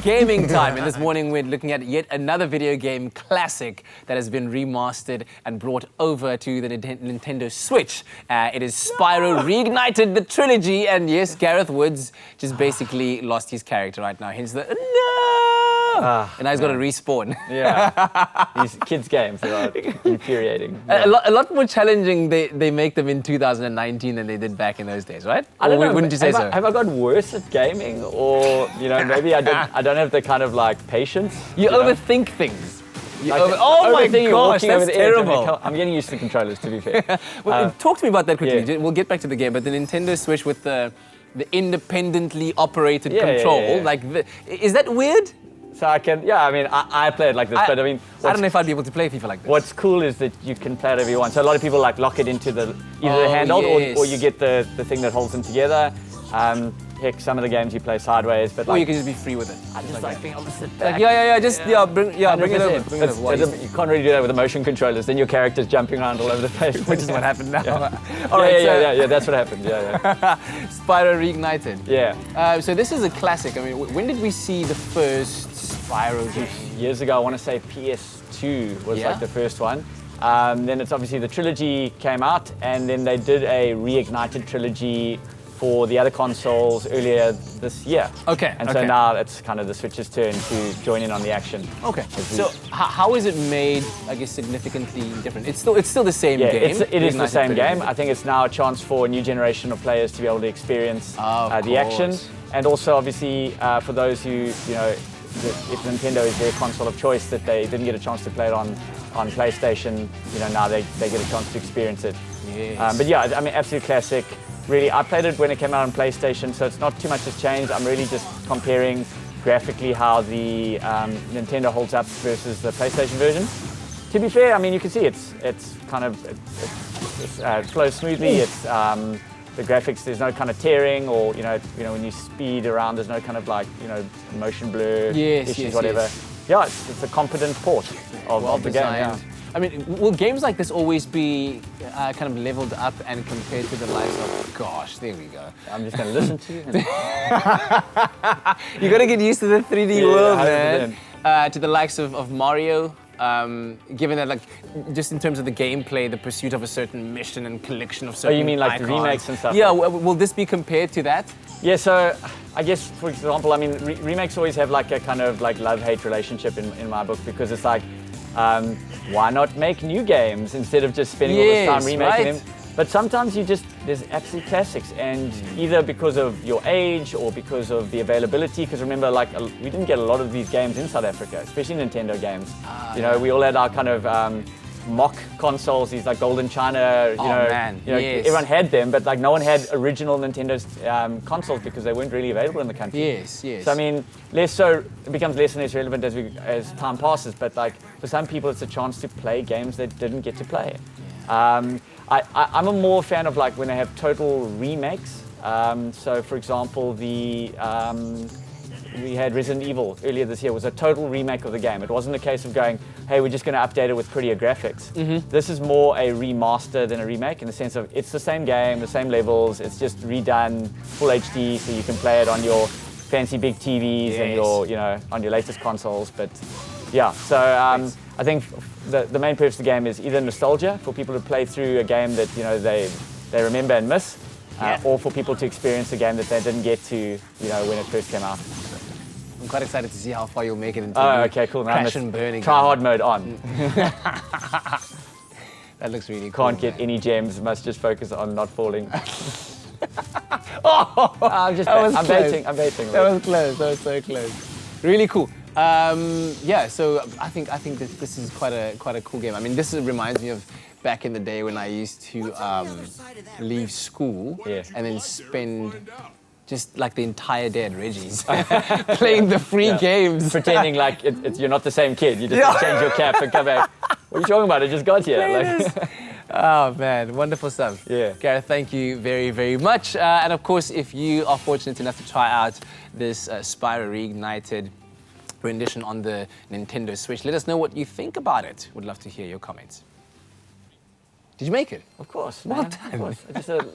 gaming time. And this morning we're looking at yet another video game classic that has been remastered and brought over to the Nintendo Switch. It is Spyro Reignited the Trilogy, and yes, Gareth Woods just basically lost his character right now, hence the no! And now he's got to respawn. Yeah, these kids' games are infuriating. Yeah. A lot more challenging they make them in 2019 than they did back in those days, right? I don't know. Wouldn't you say so? Have I got worse at gaming, or maybe I don't have the kind of like patience? You overthink things. Oh my gosh, that's terrible. I'm getting used to controllers, to be fair. Well, talk to me about that quickly. Yeah. We'll get back to the game, but the Nintendo Switch with the independently operated control, is that weird? So I can, I play it like this, but I mean... I don't know if I'd be able to play FIFA like this. What's cool is that you can play it however you want. So a lot of people like lock it into either the handheld or you get the thing that holds them together. Heck, some of the games you play sideways, but or you can just be free with it. I just like being able to sit back. Bring it over. You can't really do that with the motion controllers. Then your character's jumping around all over the place. Which is what happened now. Yeah, that's what happened. Yeah. Spyro Reignited. Yeah. So this is a classic. I mean, when did we see the first Spyro game? Years ago, I want to say PS2 was like the first one. Then it's obviously the trilogy came out, and then they did a Reignited Trilogy for the other consoles earlier this year. Okay. And so now it's kind of the Switch's turn to join in on the action. Okay. So how is it made, I guess, significantly different? It's still the same game. It is the same game. I think it's now a chance for a new generation of players to be able to experience the action. And also, obviously, for those who, if Nintendo is their console of choice, that they didn't get a chance to play it on PlayStation, now they get a chance to experience it. Yes. But yeah, I mean, absolute classic. Really, I played it when it came out on PlayStation, so it's not too much has changed. I'm really just comparing graphically how the Nintendo holds up versus the PlayStation version. To be fair, I mean, you can see it flows smoothly. It's the graphics. There's no kind of tearing, or when you speed around, there's no kind of like motion blur issues, whatever. Yeah, it's a competent port of the game. Yeah. I mean, will games like this always be kind of leveled up and compared to the likes of, gosh, there we go. I'm just going to listen to you. You got to get used to the 3D world, man. To the likes of Mario, given that, like, just in terms of the gameplay, the pursuit of a certain mission and collection of certain you mean like icons. the remakes and stuff? Yeah, will this be compared to that? Yeah, so I guess, for example, I mean, remakes always have like a kind of like love-hate relationship in my book, because it's like, why not make new games instead of just spending all this time remaking them? But sometimes there's absolute classics, and either because of your age or because of the availability, because remember, like, we didn't get a lot of these games in South Africa, especially Nintendo games. We all had our kind of mock consoles, these like Golden China, everyone had them, but like no one had original Nintendo's consoles because they weren't really available in the country. Yes. So I mean, it becomes less and less relevant as time passes, but like for some people it's a chance to play games they didn't get to play. I'm a more fan of like when they have total remakes. So for example, we had Resident Evil earlier this year. Was a total remake of the game. It wasn't a case of going, hey, we're just going to update it with prettier graphics. This is more a remaster than a remake, in the sense of it's the same game, the same levels, it's just redone full HD, so you can play it on your fancy big TVs and your, on your latest consoles. But yeah, so I think the main purpose of the game is either nostalgia for people to play through a game that they remember and miss, or for people to experience a game that they didn't get to when it first came out. I'm quite excited to see how far you'll make it into okay, cool. crash and burning. Try hard mode on. That looks really cool. Can't get any gems, must just focus on not falling. I'm baiting. That was close. That was so close. Really cool. So I think that this is quite a cool game. I mean, this reminds me of back in the day when I used to leave school and then spend just like the entire day at Reggie's playing the free games. Pretending like you're not the same kid. You just change your cap and come back. What are you talking about? I just got here. Oh man, wonderful stuff. Yeah. Gareth, thank you very, very much. And of course, if you are fortunate enough to try out this Spyro Reignited rendition on the Nintendo Switch, let us know what you think about it. Would love to hear your comments. Did you make it? Of course. Well man. done. Of course.